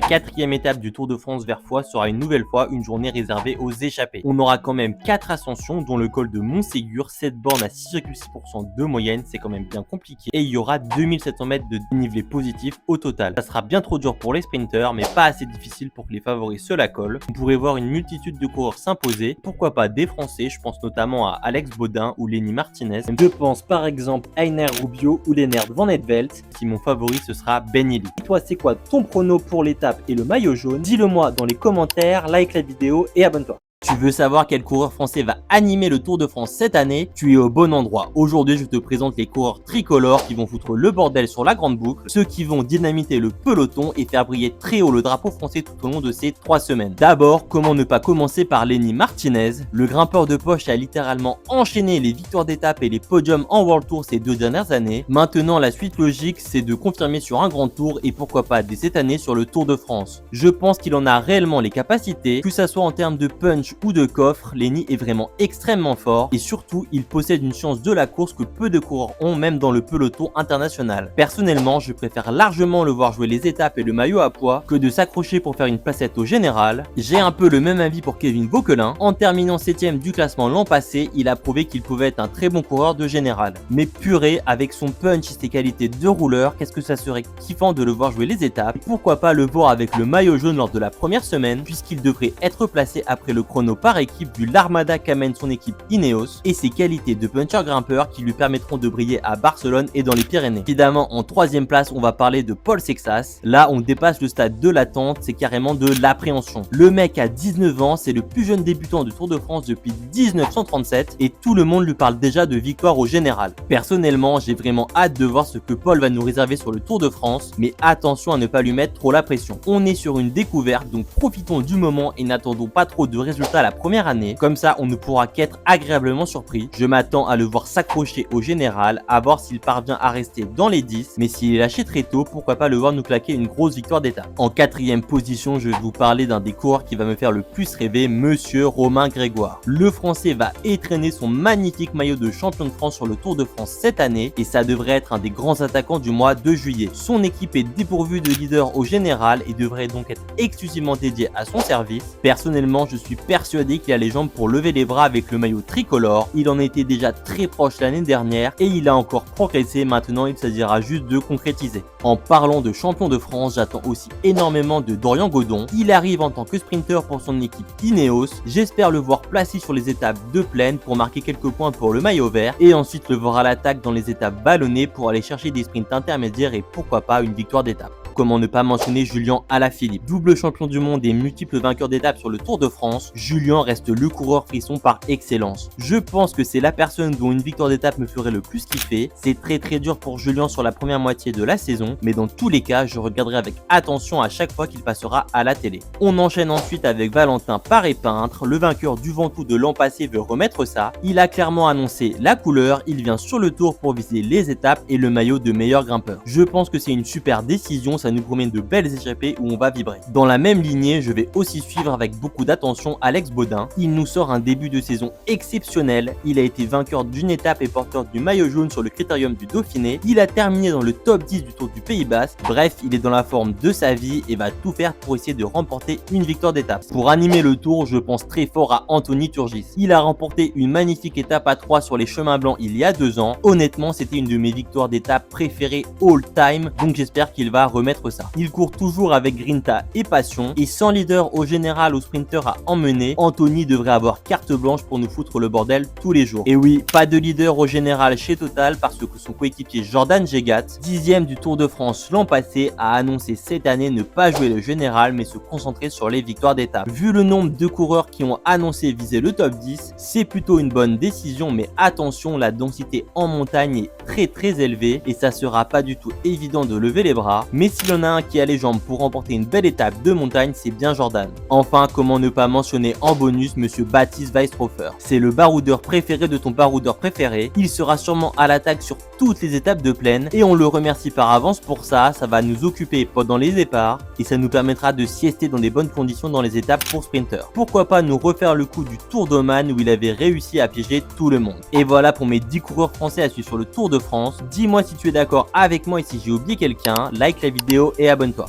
La quatrième étape du Tour de France vers Foix sera une nouvelle fois une journée réservée aux échappés. On aura quand même 4 ascensions dont le col de Montségur, 7 bornes à 6,6% de moyenne, c'est quand même bien compliqué. Et il y aura 2700 mètres de dénivelé positif au total. Ça sera bien trop dur pour les sprinters mais pas assez difficile pour que les favoris se la collent. On pourrait voir une multitude de coureurs s'imposer, pourquoi pas des Français, je pense notamment à Alex Baudin ou Lenny Martinez. Je pense par exemple à Einer Rubio ou Lennart Van Etvelt. Si mon favori ce sera Ben Yelly. Et toi c'est quoi ton prono pour l'étape et le maillot jaune? Dis-le moi dans les commentaires, like la vidéo et abonne-toi. Tu veux savoir quel coureur français va animer le Tour de France cette année? Tu es au bon endroit. Aujourd'hui, je te présente les coureurs tricolores qui vont foutre le bordel sur la grande boucle, ceux qui vont dynamiter le peloton et faire briller très haut le drapeau français tout au long de ces 3 semaines. D'abord, comment ne pas commencer par Lenny Martinez? Le grimpeur de poche a littéralement enchaîné les victoires d'étape et les podiums en World Tour ces 2 dernières années. Maintenant, la suite logique, c'est de confirmer sur un grand tour et pourquoi pas dès cette année sur le Tour de France. Je pense qu'il en a réellement les capacités, que ça soit en termes de punch ou de coffre, Lenny est vraiment extrêmement fort et surtout il possède une science de la course que peu de coureurs ont même dans le peloton international. Personnellement, je préfère largement le voir jouer les étapes et le maillot à poids que de s'accrocher pour faire une placette au général. J'ai un peu le même avis pour Kevin Vauquelin. En terminant 7ème du classement l'an passé, il a prouvé qu'il pouvait être un très bon coureur de général. Mais purée, avec son punch et ses qualités de rouleur, qu'est-ce que ça serait kiffant de le voir jouer les étapes. Et pourquoi pas le voir avec le maillot jaune lors de la première semaine, puisqu'il devrait être placé après le chrono par équipe du l'Armada qu'amène son équipe Ineos et ses qualités de puncher grimpeur qui lui permettront de briller à Barcelone et dans les Pyrénées. Évidemment, en 3ème place, on va parler de Paul Sexas. Là, on dépasse le stade de l'attente, c'est carrément de l'appréhension. Le mec a 19 ans, c'est le plus jeune débutant du Tour de France depuis 1937 et tout le monde lui parle déjà de victoire au général. Personnellement, j'ai vraiment hâte de voir ce que Paul va nous réserver sur le Tour de France, mais attention à ne pas lui mettre trop la pression. On est sur une découverte, donc profitons du moment et n'attendons pas trop de résultats la première année, comme ça on ne pourra qu'être agréablement surpris. Je m'attends à le voir s'accrocher au général, à voir s'il parvient à rester dans les 10, mais s'il est lâché très tôt, pourquoi pas le voir nous claquer une grosse victoire d'étape. En 4ème position, je vais vous parler d'un des coureurs qui va me faire le plus rêver, monsieur Romain Grégoire. Le français va étreiner son magnifique maillot de champion de France sur le Tour de France cette année et ça devrait être un des grands attaquants du mois de juillet. Son équipe est dépourvue de leader au général et devrait donc être exclusivement dédiée à son service. Personnellement, je suis persuadé qu'il a les jambes pour lever les bras avec le maillot tricolore. Il en était déjà très proche l'année dernière et il a encore progressé. Maintenant, il s'agira juste de concrétiser. En parlant de champion de France, j'attends aussi énormément de Dorian Godon. Il arrive en tant que sprinter pour son équipe Ineos. J'espère le voir placé sur les étapes de plaine pour marquer quelques points pour le maillot vert et ensuite le voir à l'attaque dans les étapes ballonnées pour aller chercher des sprints intermédiaires et pourquoi pas une victoire d'étape. Comment ne pas mentionner Julian Alaphilippe. Double champion du monde et multiple vainqueur d'étapes sur le Tour de France, Julian reste le coureur frisson par excellence. Je pense que c'est la personne dont une victoire d'étape me ferait le plus kiffer. C'est très dur pour Julian sur la première moitié de la saison, mais dans tous les cas, je regarderai avec attention à chaque fois qu'il passera à la télé. On enchaîne ensuite avec Valentin Paré-Peintre. Le vainqueur du Ventoux de l'an passé veut remettre ça. Il a clairement annoncé la couleur, il vient sur le tour pour viser les étapes et le maillot de meilleur grimpeur. Je pense que c'est une super décision, ça nous promet de belles échappées où on va vibrer. Dans la même lignée, je vais aussi suivre avec beaucoup d'attention Alex Baudin. Il nous sort un début de saison exceptionnel. Il a été vainqueur d'une étape et porteur du maillot jaune sur le Critérium du Dauphiné. Il a terminé dans le top 10 du Tour du Pays Basque. Bref, il est dans la forme de sa vie et va tout faire pour essayer de remporter une victoire d'étape. Pour animer le tour, je pense très fort à Anthony Turgis. Il a remporté une magnifique étape à 3 sur les chemins blancs il y a 2 ans. Honnêtement, c'était une de mes victoires d'étape préférées all time, donc j'espère qu'il va remettre ça. Il court toujours avec grinta et passion et sans leader au général ou sprinter à emmener, Anthony devrait avoir carte blanche pour nous foutre le bordel tous les jours. Et oui, pas de leader au général chez Total parce que son coéquipier Jordan Gégat, 10ème du Tour de France l'an passé, a annoncé cette année ne pas jouer le général mais se concentrer sur les victoires d'étape. Vu le nombre de coureurs qui ont annoncé viser le top 10, c'est plutôt une bonne décision, mais attention, la densité en montagne est très élevée et ça sera pas du tout évident de lever les bras, mais s'il y en a un qui a les jambes pour remporter une belle étape de montagne, c'est bien Jordan. Enfin, comment ne pas mentionner en bonus monsieur Baptiste Weistrofer. C'est le baroudeur préféré de ton baroudeur préféré, il sera sûrement à l'attaque sur toutes les étapes de plaine et on le remercie par avance pour ça. Ça va nous occuper pendant les départs et ça nous permettra de siester dans des bonnes conditions dans les étapes pour sprinter. Pourquoi pas nous refaire le coup du Tour d'Oman où il avait réussi à piéger tout le monde. Et voilà pour mes 10 coureurs français à suivre sur le Tour de France. Dis-moi si tu es d'accord avec moi et si j'ai oublié quelqu'un, like la vidéo et abonne-toi.